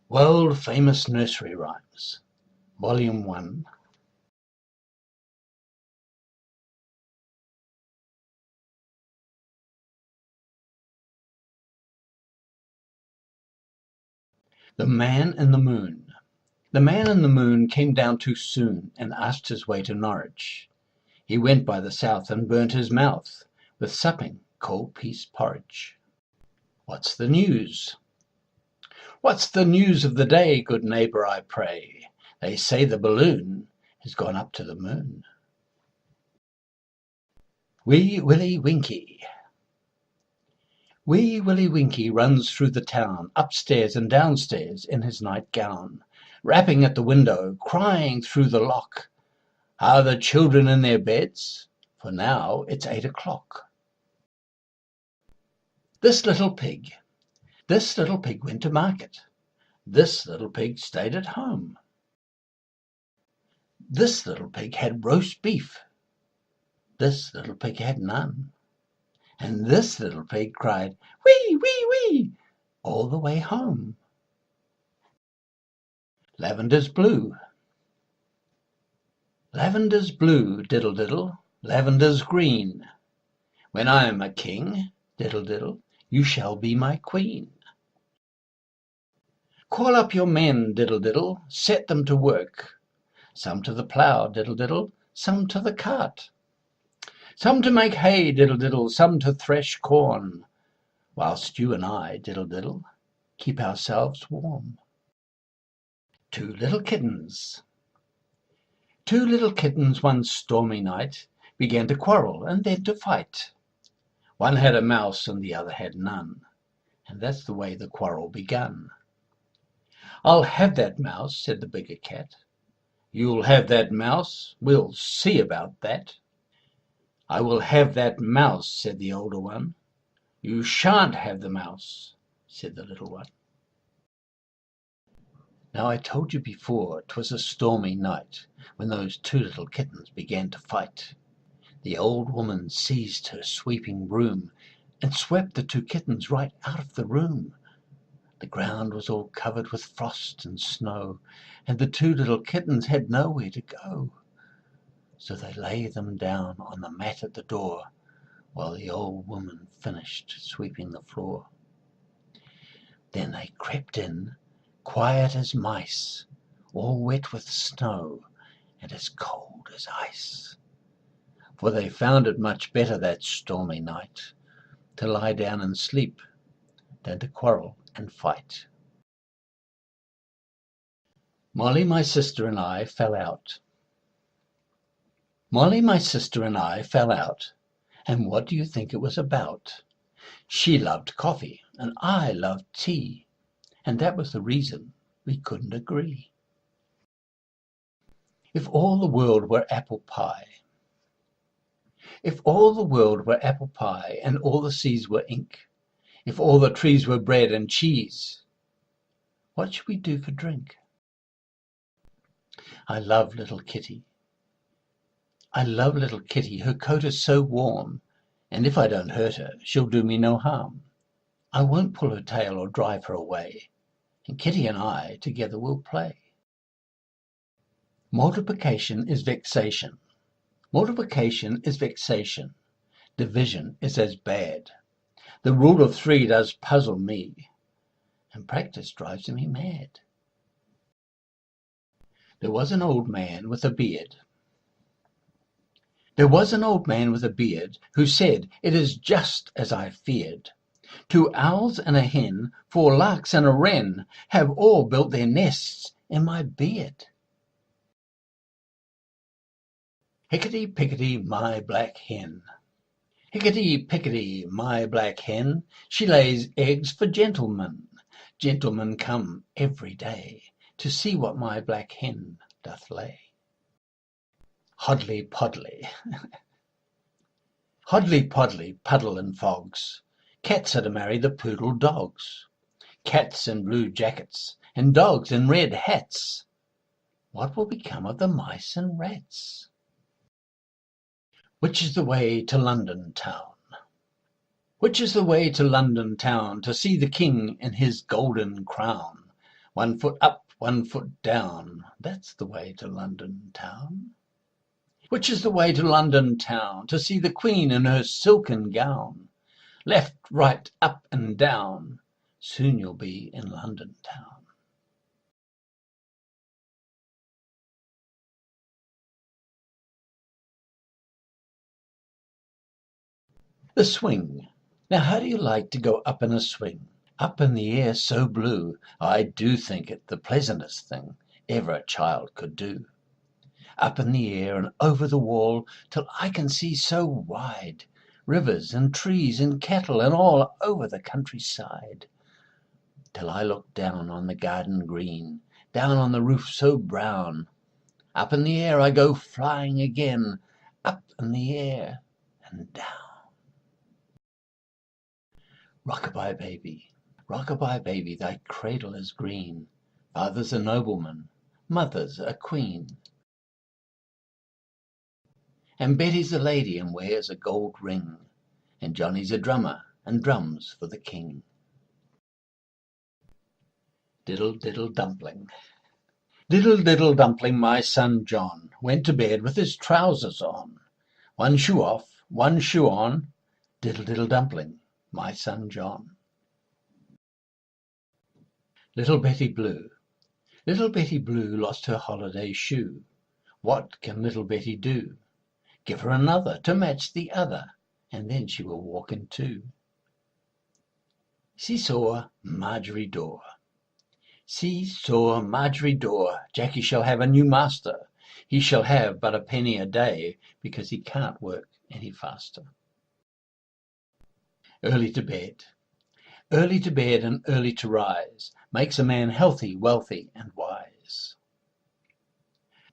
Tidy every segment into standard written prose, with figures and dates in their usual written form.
World Famous Nursery Rhymes, Volume 1. The Man in the Moon. The man in the moon came down too soon and asked his way to Norwich. He went by the south and burnt his mouth with supping cold pease porridge. What's the news? What's the news of the day, good neighbour, I pray? They say the balloon has gone up to the moon. Wee Willie Winkie. Wee Willie Winkie runs through the town, upstairs and downstairs in his nightgown, rapping at the window, crying through the lock, "Are the children in their beds? For now it's 8 o'clock." This little pig went to market. This little pig stayed at home. This little pig had roast beef. This little pig had none. And this little pig cried, "Wee, wee, wee," all the way home. Lavender's blue. Lavender's blue, diddle, diddle, lavender's green. When I am a king, diddle, diddle, you shall be my queen. Call up your men, diddle, diddle, set them to work. Some to the plough, diddle, diddle, some to the cart. Some to make hay, diddle, diddle, some to thresh corn, whilst you and I, diddle, diddle, keep ourselves warm. Two little kittens. Two little kittens one stormy night began to quarrel and then to fight. One had a mouse and the other had none, and that's the way the quarrel begun. "I'll have that mouse," said the bigger cat. "You'll have that mouse, we'll see about that." "I will have that mouse," said the older one. "You shan't have the mouse," said the little one. Now I told you before 'twas a stormy night when those two little kittens began to fight. The old woman seized her sweeping broom and swept the two kittens right out of the room. The ground was all covered with frost and snow, and the two little kittens had nowhere to go. So they lay them down on the mat at the door while the old woman finished sweeping the floor. Then they crept in, quiet as mice, all wet with snow and as cold as ice. For they found it much better that stormy night to lie down and sleep than to quarrel and fight. Molly, my sister, and I fell out. Molly, my sister, and I fell out, and what do you think it was about? She loved coffee, and I loved tea, and that was the reason we couldn't agree. If all the world were apple pie, if all the world were apple pie, and all the seas were ink, if all the trees were bread and cheese, what should we do for drink? I love little Kitty. I love little Kitty, her coat is so warm, and if I don't hurt her, she'll do me no harm. I won't pull her tail or drive her away, and Kitty and I together will play. Multiplication is vexation. Multiplication is vexation. Division is as bad. The rule of 3 does puzzle me, and practice drives me mad. There was an old man with a beard. There was an old man with a beard who said, "It is just as I feared. 2 owls and a hen, 4 larks and a wren have all built their nests in my beard." Hickety, pickety, my black hen. Hickety, pickety, my black hen, she lays eggs for gentlemen. Gentlemen come every day to see what my black hen doth lay. Hoddley, poddley. Hoddley, poddley, puddle and fogs. Cats are to marry the poodle dogs. Cats in blue jackets and dogs in red hats. What will become of the mice and rats? Which is the way to London town? Which is the way to London town to see the king in his golden crown, 1 foot up, 1 foot down, that's the way to London town. Which is the way to London town? To see the Queen in her silken gown. Left, right, up and down, soon you'll be in London town. The swing. Now how do you like to go up in a swing? Up in the air so blue, I do think it the pleasantest thing ever a child could do. Up in the air and over the wall, till I can see so wide, rivers and trees and cattle and all over the countryside. Till I look down on the garden green, down on the roof so brown. Up in the air I go flying again, up in the air and down. Rock-a-bye baby, rock-a-bye baby, thy cradle is green. Father's a nobleman, mother's a queen. And Betty's a lady and wears a gold ring. And Johnny's a drummer and drums for the king. Diddle, diddle, dumpling. Diddle, diddle, dumpling, my son John went to bed with his trousers on. 1 shoe off, 1 shoe on. Diddle, diddle, dumpling, my son John. Little Betty Blue. Little Betty Blue lost her holiday shoe. What can little Betty do? Give her another to match the other, and then she will walk in two. See-saw, Margery Daw. See-saw, Margery Daw, Jackie shall have a new master. He shall have but a penny a day, because he can't work any faster. Early to bed. Early to bed and early to rise makes a man healthy, wealthy, and wise.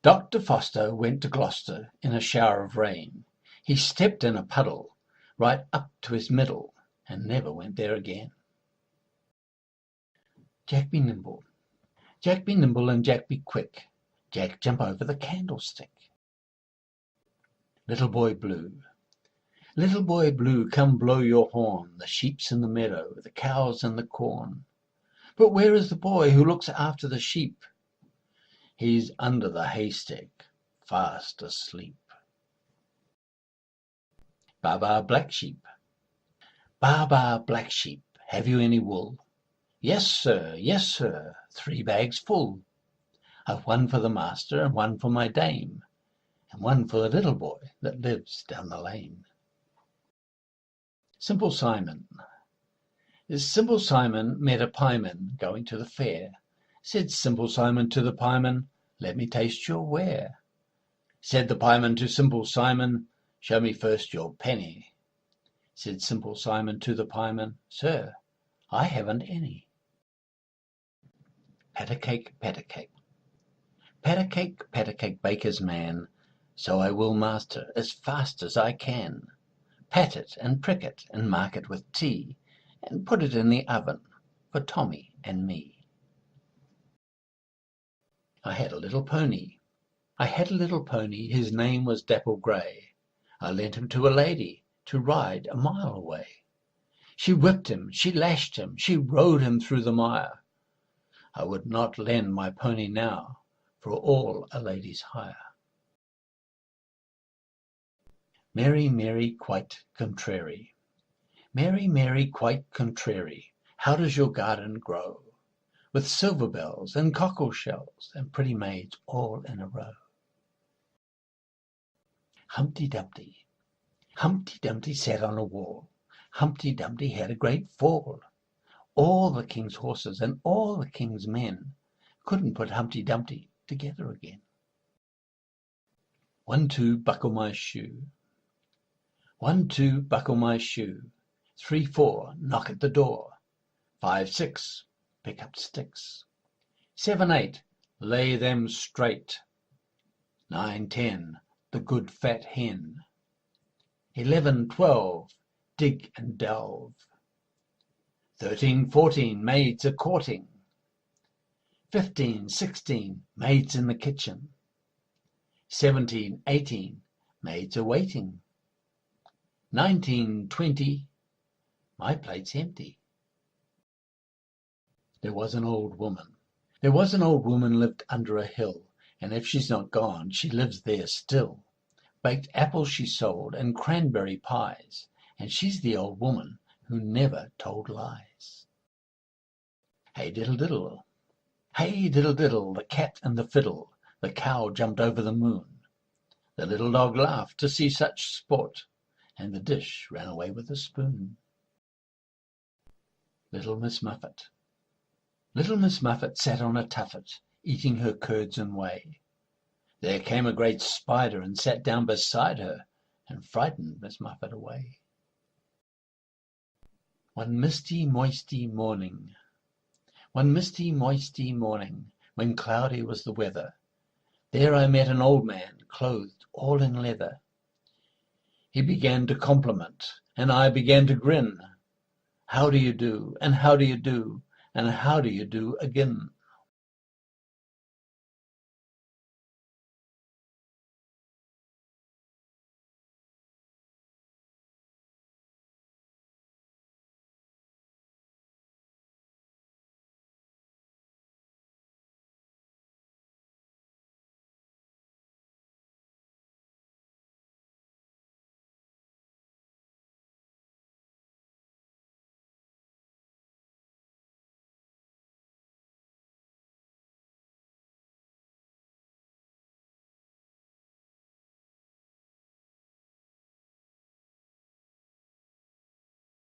Dr. Foster went to Gloucester in a shower of rain. He stepped in a puddle right up to his middle and never went there again. Jack be nimble. Jack be nimble and Jack be quick. Jack jump over the candlestick. Little Boy Blue. Little Boy Blue, come blow your horn. The sheep's in the meadow, the cow's in the corn. But where is the boy who looks after the sheep? He's under the haystack, fast asleep. Baa, black sheep. Baa, black sheep, have you any wool? Yes, sir, 3 bags full. I've 1 for the master and 1 for my dame, and 1 for the little boy that lives down the lane. Simple Simon. Simple Simon met a pieman going to the fair. Said Simple Simon to the pieman, let me taste your ware. Said the pieman to Simple Simon, show me first your penny. Said Simple Simon to the pieman, sir, I haven't any. Pat-a-cake, pat-a-cake. Pat-a-cake, baker's man, so I will, master, as fast as I can. Pat it and prick it and mark it with tea, and put it in the oven for Tommy and me. I had a little pony. I had a little pony, his name was Dapple Grey. I lent him to a lady to ride a mile away. She whipped him, she lashed him, she rode him through the mire. I would not lend my pony now for all a lady's hire. Mary, Mary, quite contrary. Mary, Mary, quite contrary, how does your garden grow? With silver bells and cockle shells and pretty maids all in a row. Humpty Dumpty. Humpty Dumpty sat on a wall. Humpty Dumpty had a great fall. All the king's horses and all the king's men couldn't put Humpty Dumpty together again. 1, 2, buckle my shoe. 1, 2, buckle my shoe. 3, 4, knock at the door. 5, 6, pick up sticks. 7, 8, lay them straight. 9, 10, the good fat hen. 11, 12, dig and delve. 13, 14, maids a courting. 15, 16, maids in the kitchen. 17, 18, maids a waiting. 19, 20, my plate's empty. There was an old woman. There was an old woman lived under a hill, and if she's not gone, she lives there still. Baked apples she sold, and cranberry pies, and she's the old woman who never told lies. Hey diddle diddle, hey diddle diddle, the cat and the fiddle, the cow jumped over the moon. The little dog laughed to see such sport, and the dish ran away with the spoon. Little Miss Muffet. Little Miss Muffet sat on a tuffet, eating her curds and whey. There came a great spider and sat down beside her, and frightened Miss Muffet away. One misty, moisty morning. One misty, moisty morning, when cloudy was the weather, there I met an old man, clothed all in leather. He began to compliment, and I began to grin. How do you do, and how do you do, and how do you do again?